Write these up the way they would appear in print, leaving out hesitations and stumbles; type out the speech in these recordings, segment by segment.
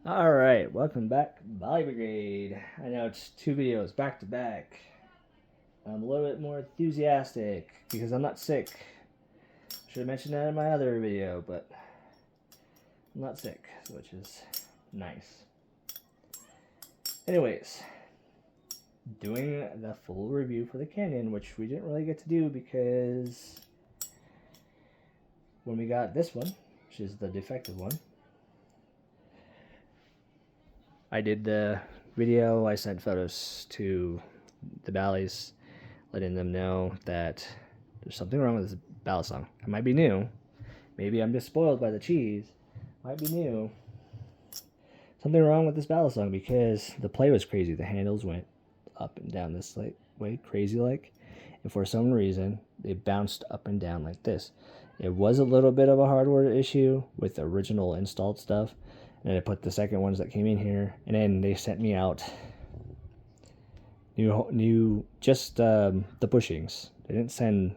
Alright, welcome back, Volley Brigade. I know it's two videos back to back. I'm a little bit more enthusiastic because I'm not sick. Should have mentioned that in my other video, but I'm not sick, which is nice. Anyways, doing the full review for the Canyon, which we didn't really get to do because when we got this one, which is the defective one, I did the video, I sent photos to the Nabalis, letting them know that there's something wrong with this ballast song. It might be new. Maybe I'm just spoiled by the cheese. Might be new. Something wrong with this ballast song because the play was crazy. The handles went up and down this way, crazy like. And for some reason, they bounced up and down like this. It was a little bit of a hardware issue with the original installed stuff. And I put the second ones that came in here, and then they sent me out new just the bushings. They didn't send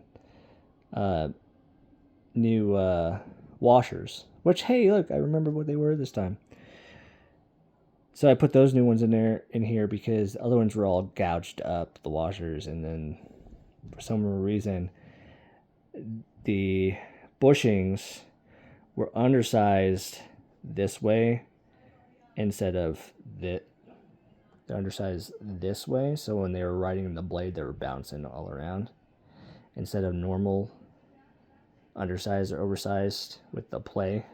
new washers. Which, hey, look, I remember what they were this time. So I put those new ones in here because the other ones were all gouged up, the washers, and then for some reason the bushings were undersized this way instead of this. They're undersized this way, so when they were riding the blade, they were bouncing all around instead of normal undersized or oversized with the play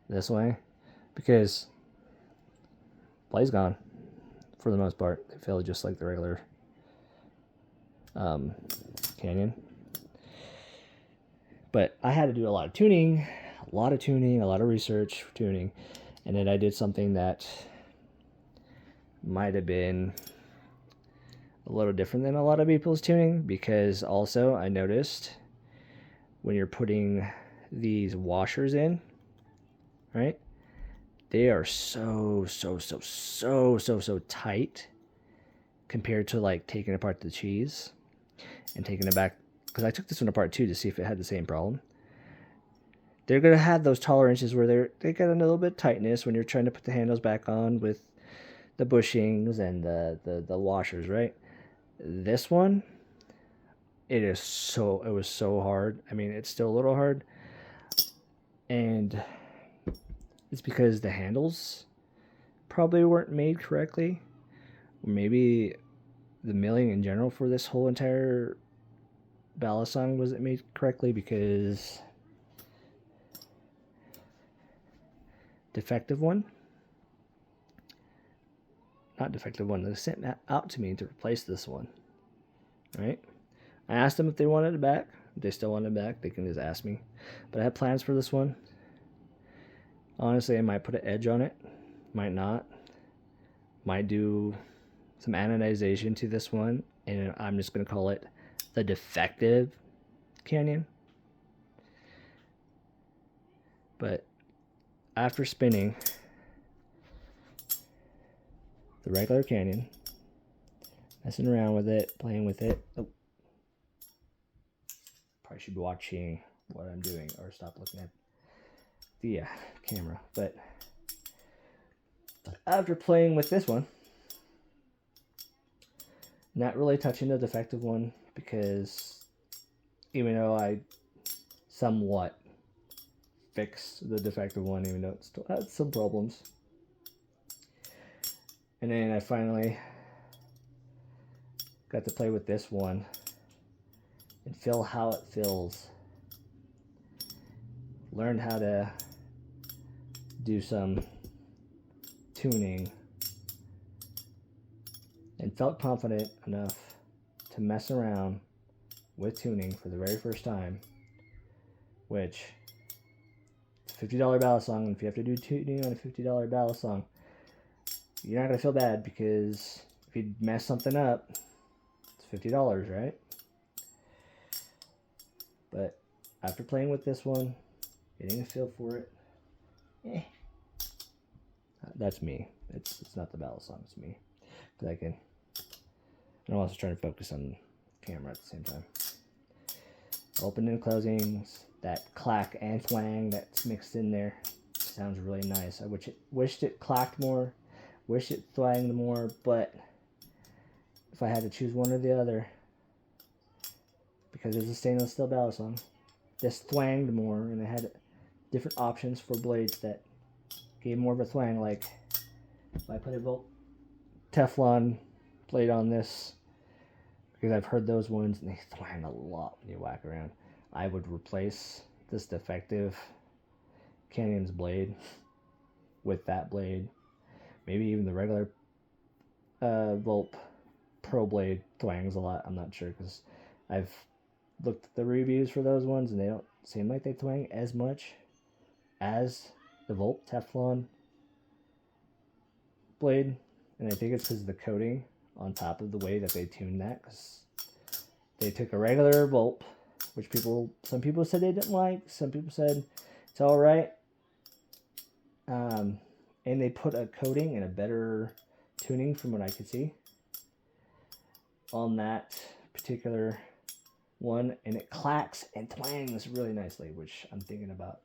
this way, because play's gone for the most part. They feel just like the regular Canyon. But I had to do a lot of tuning, a lot of research for tuning, and then I did something that might have been a little different than a lot of people's tuning, because also I noticed when you're putting these washers in, right, they are so tight compared to like taking apart the cheese and taking it back, because I took this one apart too to see if it had the same problem. They're going to have those tolerances where they get a little bit of tightness when you're trying to put the handles back on with the bushings and the washers, right? This one, it was so hard. I mean, it's still a little hard, and it's because the handles probably weren't made correctly, or maybe the milling in general for this whole entire ballast song wasn't made correctly, because defective one, not defective one, they sent out to me to replace this one, right? I asked them if they wanted it back. If they still want it back, they can just ask me. But I have plans for this one. Honestly, I might put an edge on it, might not. Might do some anodization to this one, and I'm just going to call it the defective Canyon. But after spinning the regular Canyon, messing around with it, playing with it. Oh, probably should be watching what I'm doing or stop looking at the camera. But after playing with this one, not really touching the defective one, because even though I somewhat fixed the defective one, even though it still had some problems. And then I finally got to play with this one and feel how it feels. Learned how to do some tuning and felt confident enough to mess around with tuning for the very first time, which it's a $50 ballast song, and if you have to do tuning on a $50 ballast song, you're not going to feel bad, because if you mess something up, it's $50, right? But after playing with this one, getting a feel for it, that's me. It's not the ballast song, it's me. Because I'm also trying to focus on the camera at the same time. Open and closings, that clack and twang that's mixed in there. sounds really nice. I wished it clacked more, wished it twanged more, but if I had to choose one or the other, because it's a stainless steel balisong, this twanged more, and it had different options for blades that gave more of a twang. Like if I put a Teflon blade on this, because I've heard those ones and they twang a lot when you whack around, I would replace this defective Canyon's blade with that blade. Maybe even the regular Volp Pro blade twangs a lot. I'm not sure, because I've looked at the reviews for those ones and they don't seem like they twang as much as the Volp Teflon blade. And I think it's because of the coating on top of the way that they tuned that, because they took a regular Volp, which some people said they didn't like, some people said it's all right, and they put a coating and a better tuning, from what I could see, on that particular one, and it clacks and twangs really nicely, which I'm thinking about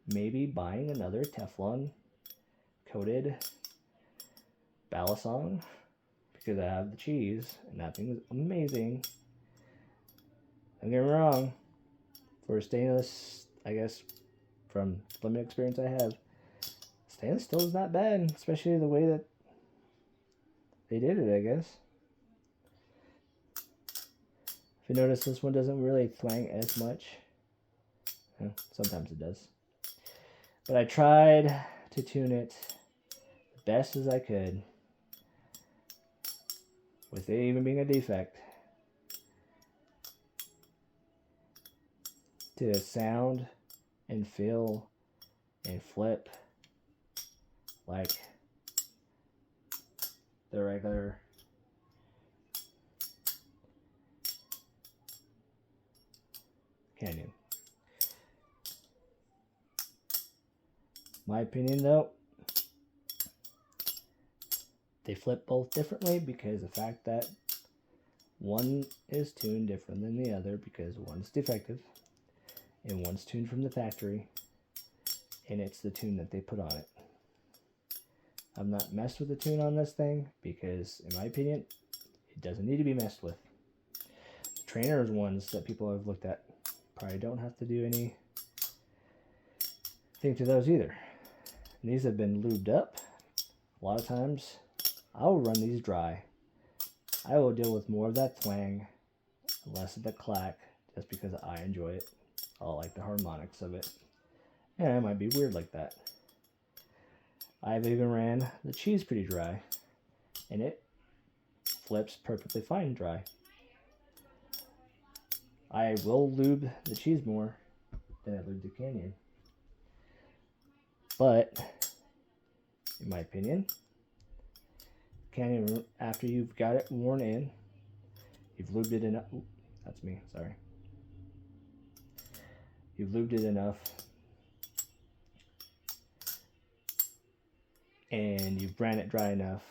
maybe buying another Teflon coated balisong, because I have the cheese and that thing is amazing. Don't get me wrong, for stainless, I guess from limited experience I have, stainless still is not bad, especially the way that they did it, I guess. If you notice, this one doesn't really twang as much. Sometimes it does. But I tried to tune it the best as I could, with it even being a defect, to sound and feel and flip like the regular Canyon. My opinion, though, they flip both differently, because the fact that one is tuned different than the other, because one's defective and one's tuned from the factory, and it's the tune that they put on it. I've not messed with the tune on this thing, because in my opinion, it doesn't need to be messed with. The trainers ones that people have looked at probably don't have to do anything to those either. And these have been lubed up. A lot of times I will run these dry. I will deal with more of that twang, less of the clack, just because I enjoy it. I like the harmonics of it. And I might be weird like that. I've even ran the cheese pretty dry, and it flips perfectly fine dry. I will lube the cheese more than I lube the Canyon. But, in my opinion, Canyon, after you've got it worn in, you've lubed it enough. That's me, sorry. You've lubed it enough, and you've ran it dry enough,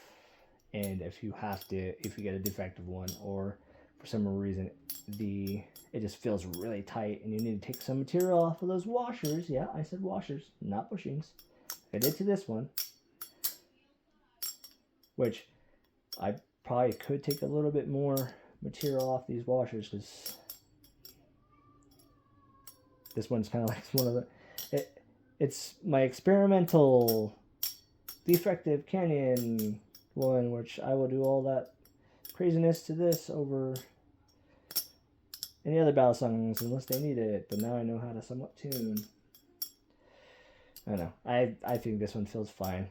and if you get a defective one, or for some reason it just feels really tight and you need to take some material off of those washers. Yeah, I said washers, not bushings. I did to this one, which I probably could take a little bit more material off these washers, because this one's kind of like one of the, it's my experimental defective Canyon one, which I will do all that craziness to this over any other balisongs unless they need it, but now I know how to somewhat tune. I don't know. I think this one feels fine.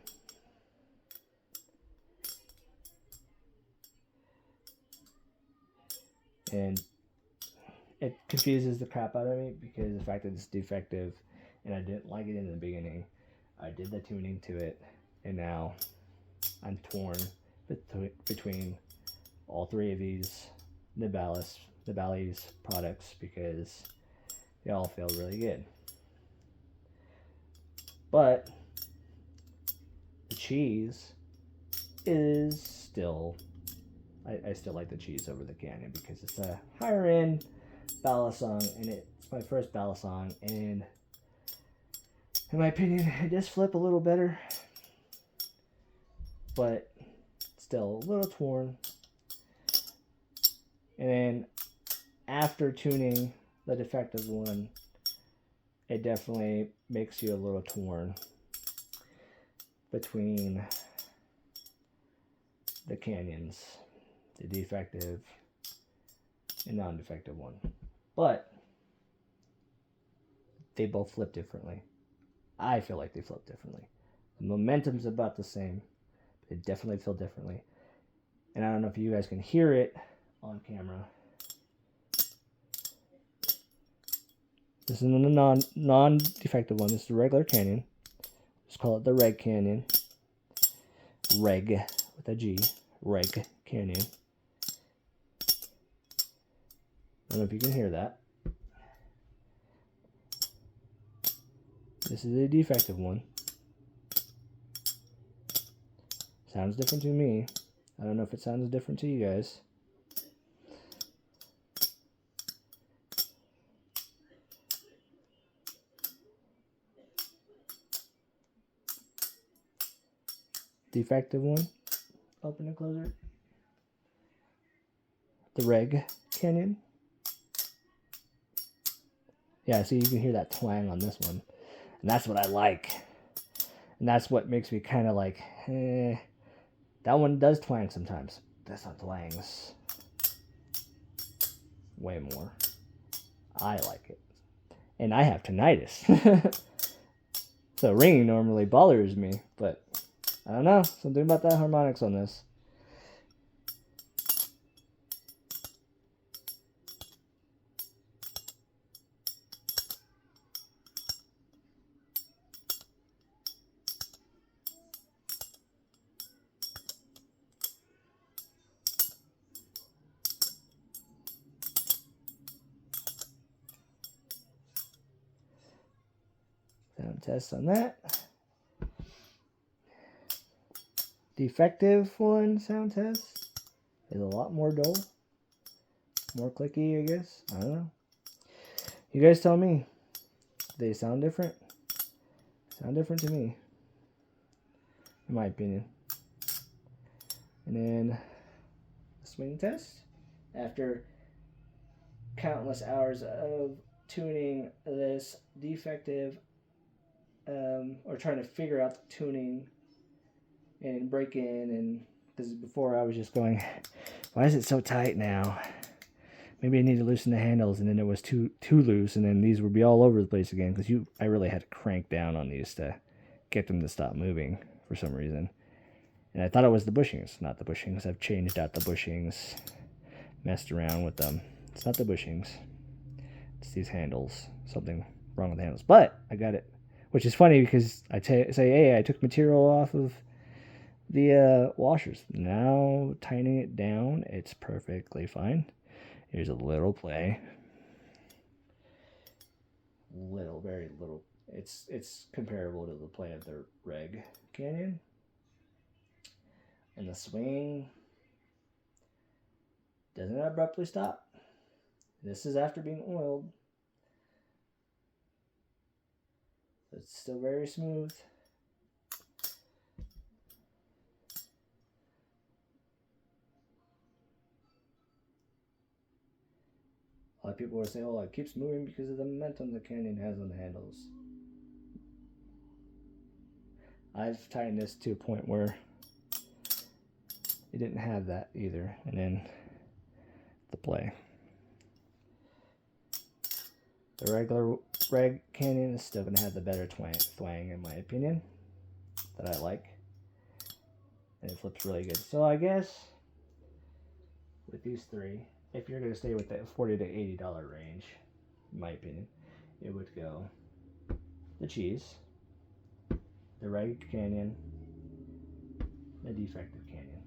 And it confuses the crap out of me, because the fact that it's defective and I didn't like it in the beginning. I did the tuning to it, and now I'm torn between all three of these Nabalis products, because they all feel really good. But the cheese is still, I still like the cheese over the Canyon, because it's a higher end balisong, and it's my first balisong, and In my opinion, it does flip a little better, but still a little torn. And then after tuning the defective one, it definitely makes you a little torn between the canyons, the defective and non-defective one. But they both flip differently. I feel like they flip differently. The momentum's about the same. They definitely feel differently. And I don't know if you guys can hear it on camera. This is a non-defective one. This is the regular Canyon. Just call it the Reg Canyon. Reg with a G. Reg Canyon. I don't know if you can hear that. This is a defective one. Sounds different to me. I don't know if it sounds different to you guys. Defective one. Open and close it. The Reg Canyon. Yeah, see, you can hear that twang on this one. And that's what I like. And that's what makes me kind of like, that one does twang sometimes. This one twangs way more. I like it. And I have tinnitus. So ringing normally bothers me, but I don't know. Something about that harmonics on this. Sound test on that. Defective one sound test is a lot more dull. More clicky, I guess. I don't know. You guys tell me. They sound different? Sound different to me. In my opinion. And then the swing test. After countless hours of tuning this defective or trying to figure out the tuning and break in, and because before I was just going, why is it so tight now? Maybe I need to loosen the handles, and then it was too loose, and then these would be all over the place again because I really had to crank down on these to get them to stop moving for some reason. And I thought it was the bushings, not the bushings. I've changed out the bushings, messed around with them. It's not the bushings. It's these handles. Something wrong with the handles. But I got it, which is funny because I say, hey, I took material off of the washers. Now tightening it down, it's perfectly fine. Here's a little play. Little, very little. It's comparable to the play of the Reg Canyon. And the swing doesn't abruptly stop. This is after being oiled. It's still very smooth. A lot of people will say, oh, it keeps moving because of the momentum the Canyon has on the handles. I've tightened this to a point where it didn't have that either. And then the play. The regular Reg Canyon is still going to have the better twang in my opinion, that I like. And it flips really good. So I guess with these three, if you're going to stay with that $40 to $80 range, in my opinion, it would go the cheese, the Reg Canyon, the defective Canyon.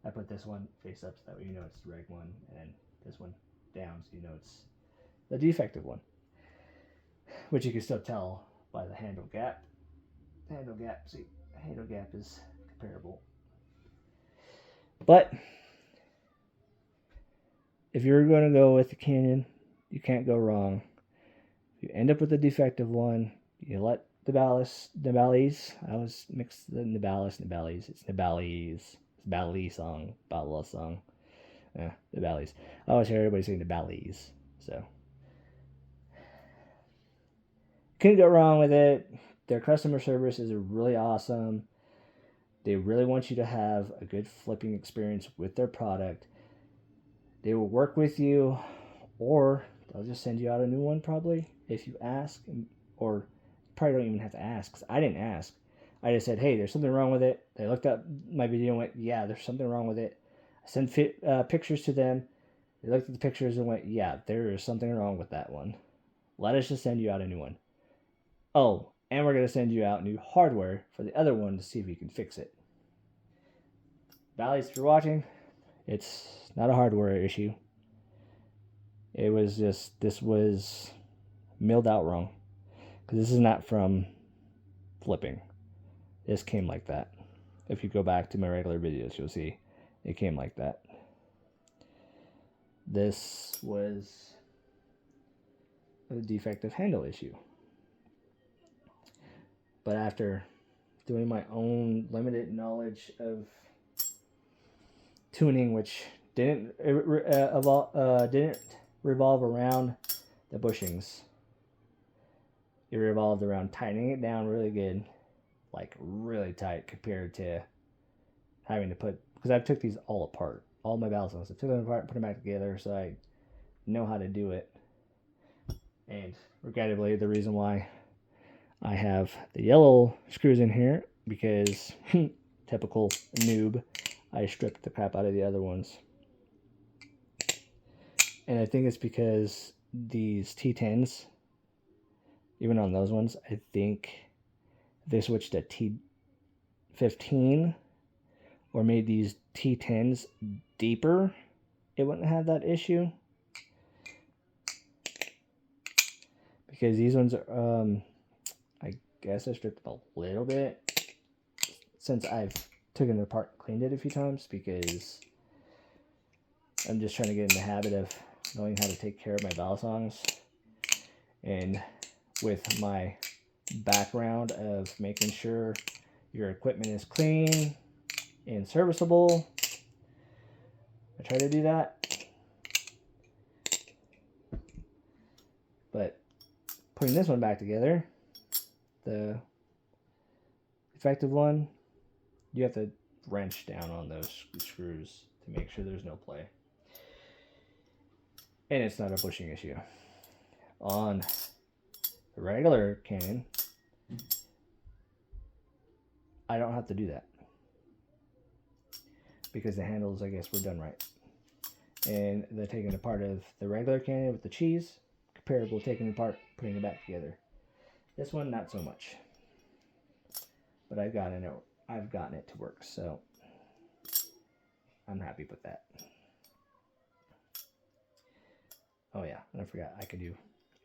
I put this one face up so that way you know it's the Reg one, and this one down so you know it's the defective one, which you can still tell by the handle gap. Handle gap is comparable. But if you're going to go with the Canyon, you can't go wrong. If you end up with a defective one, You let Nabalis. I was mixed the Nabalis. It's Nabalis song, Battle song. Nabalis. I always hear everybody saying Nabalis. So couldn't go wrong with it. Their customer service is really awesome. They really want you to have a good flipping experience with their product. They will work with you, or they'll just send you out a new one probably if you ask, or probably don't even have to ask, because I didn't ask. I just said, hey, there's something wrong with it. They looked up my video and went, yeah, there's something wrong with it. I sent pictures to them. They looked at the pictures and went, yeah, there is something wrong with that one. Let us just send you out a new one. Oh, and we're going to send you out new hardware for the other one to see if you can fix it. Valleys, if you're watching, it's not a hardware issue. It was just, this was milled out wrong. Because this is not from flipping. This came like that. If you go back to my regular videos, you'll see it came like that. This was a defective handle issue. But after doing my own limited knowledge of tuning, which didn't revolve around the bushings, it revolved around tightening it down really good, like really tight, compared to having to put, because I've took these all apart, all my valve songs. I took them apart, put them back together, so I know how to do it. And regrettably, the reason why I have the yellow screws in here, because typical noob, I stripped the crap out of the other ones. And I think it's because these T10s, even on those ones, I think they switched to T15 or made these T10s deeper, it wouldn't have that issue. Because these ones are, I guess I stripped it a little bit since I've taken it apart and cleaned it a few times, because I'm just trying to get in the habit of knowing how to take care of my valve songs. And with my background of making sure your equipment is clean and serviceable, I try to do that. But putting this one back together, the effective one, you have to wrench down on those screws to make sure there's no play. And it's not a bushing issue. On the regular Canyon, I don't have to do that, because the handles, I guess, were done right. And the taking apart of the regular Canyon with the cheese, comparable taking it apart, putting it back together. This one, not so much. But I've gotten it to work, so I'm happy with that. Oh yeah, and I forgot I could do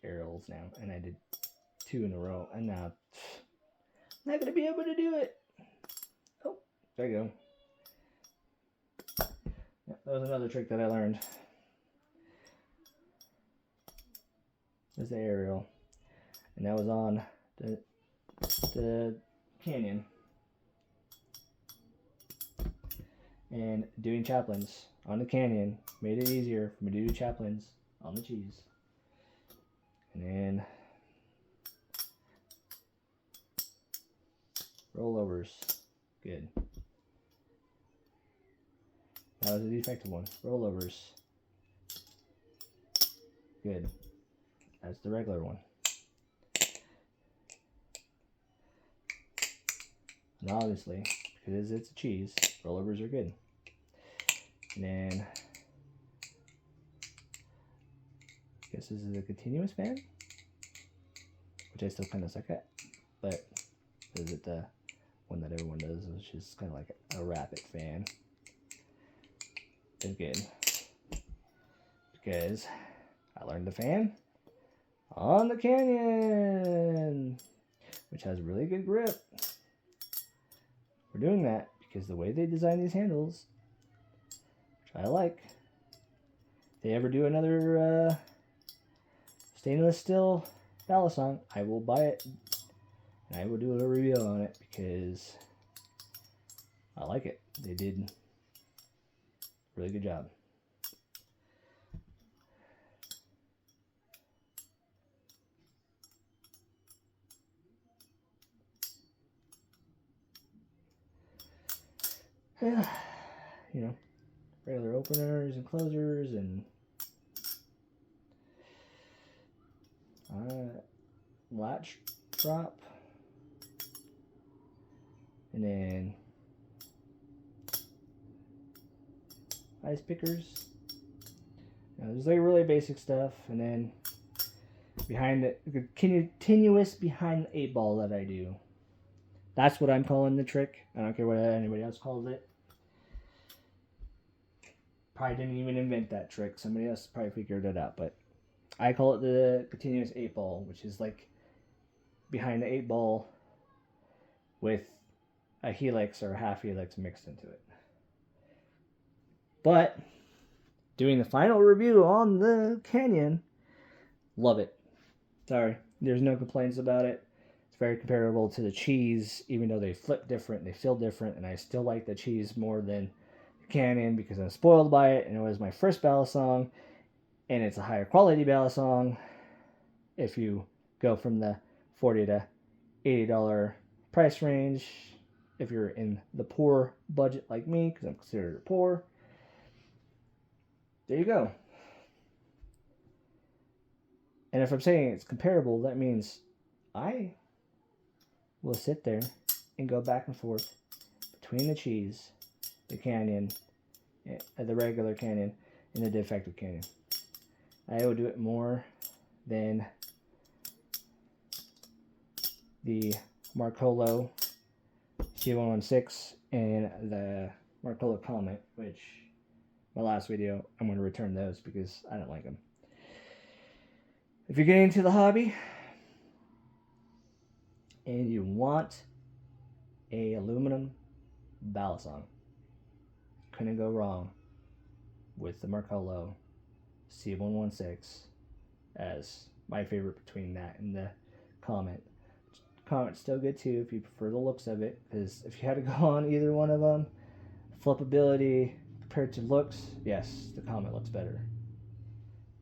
aerials now, and I did 2 in a row, and now I'm not gonna be able to do it. Oh, there you go. Yep, that was another trick that I learned. There's the aerial, and that was on the Canyon. And doing chaplains on the Canyon made it easier for me to do chaplains on the cheese. And then rollovers, good. That was a defective one. Rollovers, good. That's the regular one. And obviously, because it's a cheese, rollovers are good. And then, I guess this is a continuous fan, which I still kind of suck at, but is it the one that everyone does, which is kind of like a rapid fan? Is good, because I learned the fan on the Canyon, which has really good grip. We're doing that because the way they design these handles, which I like. If they ever do another stainless steel balisong, I will buy it And I will do a review on it because I like it. They did a really good job. Yeah, you know, regular openers and closers and latch drop, and then ice pickers. There's like really basic stuff, and then behind the continuous behind the 8-ball that I do. That's what I'm calling the trick. I don't care what anybody else calls it. Probably didn't even invent that trick. Somebody else probably figured it out, but I call it the continuous 8-ball, which is like behind the 8-ball with a helix or a half helix mixed into it. But doing the final review on the Canyon, love it. Sorry, there's no complaints about it. It's very comparable to the cheese, even though they flip different, they feel different, and I still like the cheese more than the Canyon because I'm spoiled by it, and it was my first balisong, and it's a higher quality balisong. If you go from the $40 to $80 price range, if you're in the poor budget like me, because I'm considered poor, there you go. And if I'm saying it's comparable, that means I will sit there and go back and forth between the cheese, the Canyon, the regular Canyon, and the defective Canyon. I will do it more than the Marcolo C116 and the Marcolo Comet, which my last video, I'm going to return those because I don't like them. If you're getting into the hobby and you want a aluminum balisong, couldn't go wrong with the Marcolo C116 as my favorite between that and the Comet. Comet's still good too if you prefer the looks of it, because if you had to go on either one of them, flippability compared to looks, yes, the Comet looks better.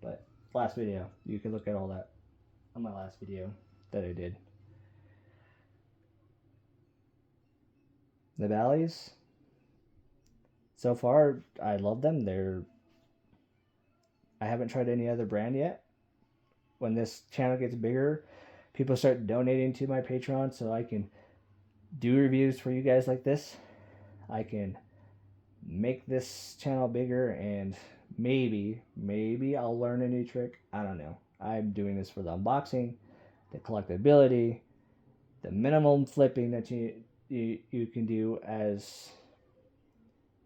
But last video, you can look at all that on my last video that I did. Nabalis, so far I love them. I haven't tried any other brand yet. When this channel gets bigger, people start donating to my Patreon so I can do reviews for you guys like this. I can make this channel bigger, and maybe I'll learn a new trick. I don't know. I'm doing this for the unboxing, the collectability, the minimum flipping that you can do as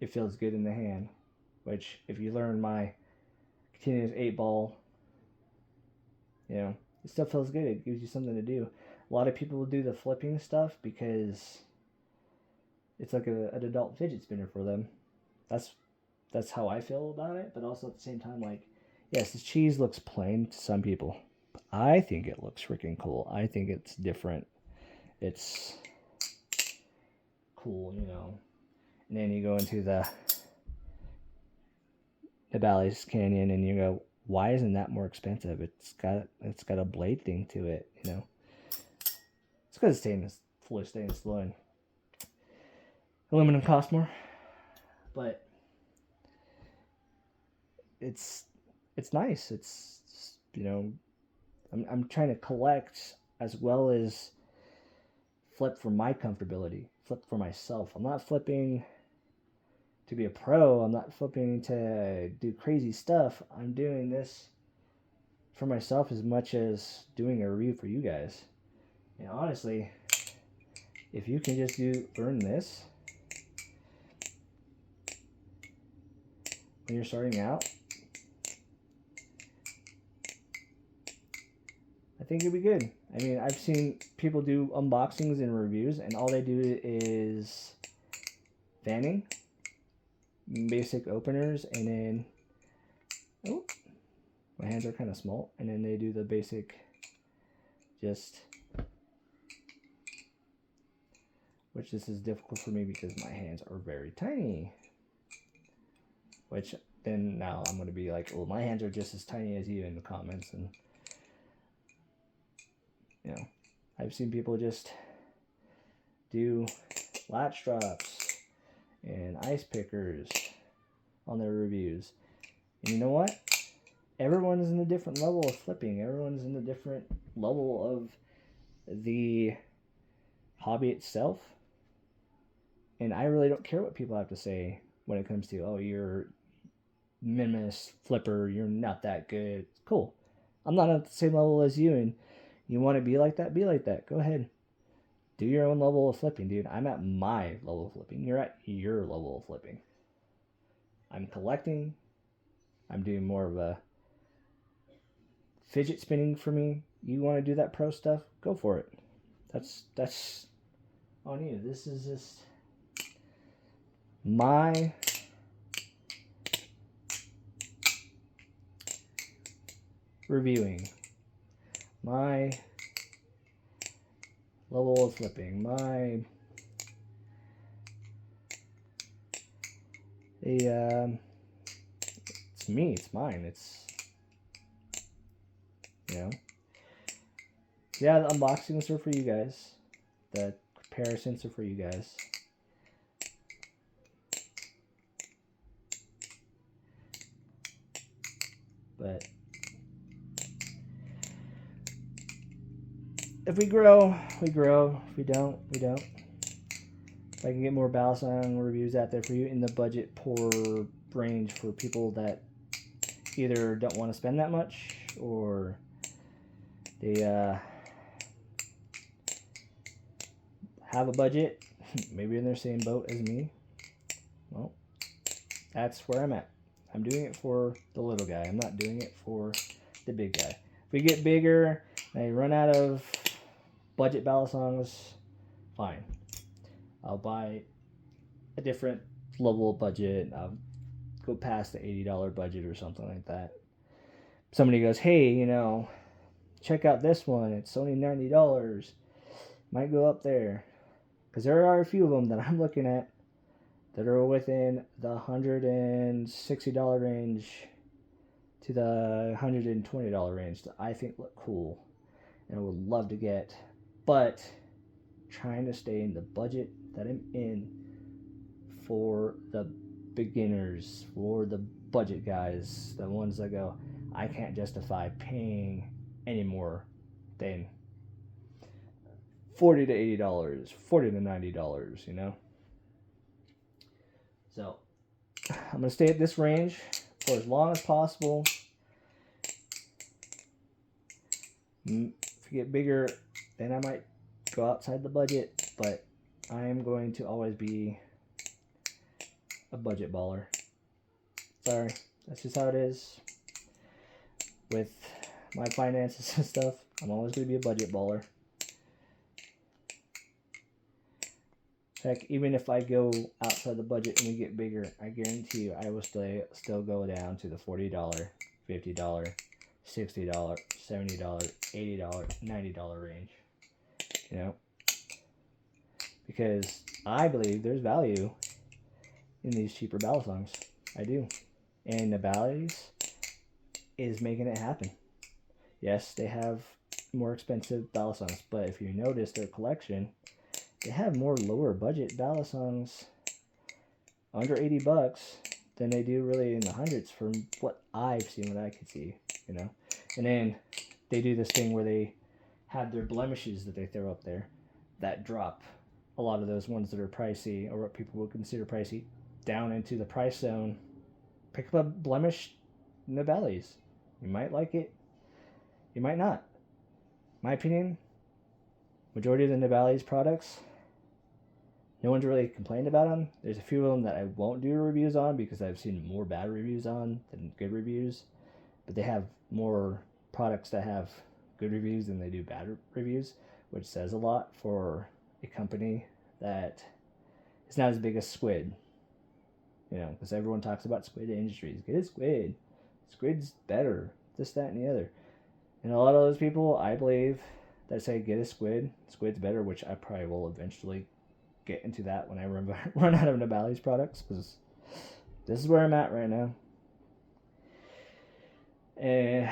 it feels good in the hand, which if you learn my continuous 8-ball, you know, it still feels good. It gives you something to do. A lot of people will do the flipping stuff because it's like an adult fidget spinner for them. That's how I feel about it. But also at the same time, like, yes, this cheese looks plain to some people, but I think it looks freaking cool. I think it's different. It's cool, you know. And then you go into the Nabalis Canyon and you go, why isn't that more expensive? It's got a blade thing to it, you know. It's because it's fully stainless steel, and aluminum costs more, but it's nice. It's you know, I'm trying to collect as well as flip for my comfortability, flip for myself. I'm not flipping to be a pro. I'm not flipping to do crazy stuff. I'm doing this for myself as much as doing a review for you guys. And honestly, if you can just learn this when you're starting out, I think it'd be good. I mean, I've seen people do unboxings and reviews, and all they do is fanning, basic openers, and then, oh, my hands are kind of small, and then they do the basic, just which this is difficult for me because my hands are very tiny. Which then now I'm going to be like, well, my hands are just as tiny as you in the comments. And, you know, I've seen people just do latch drops and ice pickers on their reviews. And you know what? Everyone's in a different level of flipping. Everyone's in a different level of the hobby itself. And I really don't care what people have to say when it comes to, oh, you're minimalist flipper, you're not that good. Cool. I'm not at the same level as you, and you want to be like that, be like that. Go ahead. Do your own level of flipping, dude. I'm at my level of flipping. You're at your level of flipping. I'm collecting. I'm doing more of a fidget spinning for me. You want to do that pro stuff? Go for it. That's on you. This is just my reviewing, my level of flipping, it's me, it's mine, it's, you know, yeah, the unboxings are for you guys, the comparisons are for you guys. But if we grow, we grow. If we don't, we don't. If I can get more ballast ion reviews out there for you in the budget poor range for people that either don't want to spend that much or they have a budget, maybe in their same boat as me, well, that's where I'm at. I'm doing it for the little guy. I'm not doing it for the big guy. If we get bigger and I run out of budget ballast songs, fine. I'll buy a different level of budget. I'll go past the $80 budget or something like that. Somebody goes, hey, you know, check out this one. It's only $90. Might go up there. Because there are a few of them that I'm looking at that are within the $160 range to the $120 range that I think look cool and I would love to get, but trying to stay in the budget that I'm in for the beginners, for the budget guys, the ones that go, I can't justify paying any more than $40 to $80, $40 to $90, you know? So, I'm going to stay at this range for as long as possible. If you get bigger, then I might go outside the budget, but I am going to always be a budget baller. Sorry, that's just how it is. With my finances and stuff, I'm always going to be a budget baller. Heck, even if I go outside the budget and we get bigger, I guarantee you I will still go down to the $40, $50, $60, $70, $80, $90 range. You know? Because I believe there's value in these cheaper ballast songs. I do. And Nabalis is making it happen. Yes, they have more expensive ballast songs, but if you notice their collection, they have more lower budget ballast songs under $80 than they do really in the hundreds from what I've seen, what I could see, you know. And then they do this thing where they have their blemishes that they throw up there that drop a lot of those ones that are pricey or what people would consider pricey down into the price zone. Pick up a blemish Nabalis. You might like it. You might not. My opinion, majority of the Nabalis products, no one's really complained about them. There's a few of them that I won't do reviews on because I've seen more bad reviews on than good reviews. But they have more products that have good reviews than they do bad reviews, which says a lot for a company that is not as big as Squid. You know, because everyone talks about Squid Industries. Get a Squid. Squid's better. This, that, and the other. And a lot of those people, I believe, that say get a Squid. Squid's better, which I probably will eventually get into that when I run out of Nabalis products, because this is where I'm at right now. And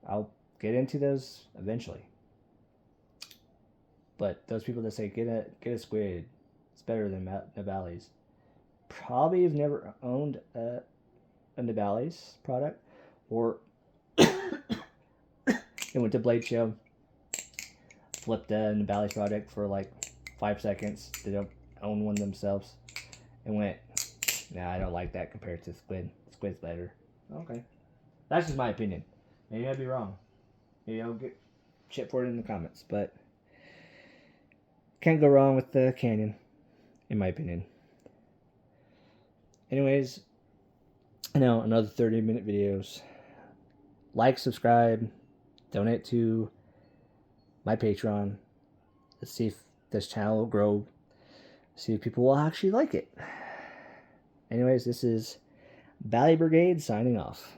I'll get into those eventually. But those people that say get a squid, it's better than Nabalis, probably have never owned a Nabalis product, or they went to Blade Show, flipped a Nabalis product for like 5 seconds. They don't own one themselves, and went, nah, I don't like that compared to squid. Squid's better. Okay, that's just my opinion. Maybe I'd be wrong. Maybe I'll get shit for it in the comments, but can't go wrong with the Canyon, in my opinion. Anyways, I know, another 30-minute videos. Like, subscribe, donate to my Patreon. Let's see if this channel will grow. See if people will actually like it. Anyways, this is Valley Brigade signing off.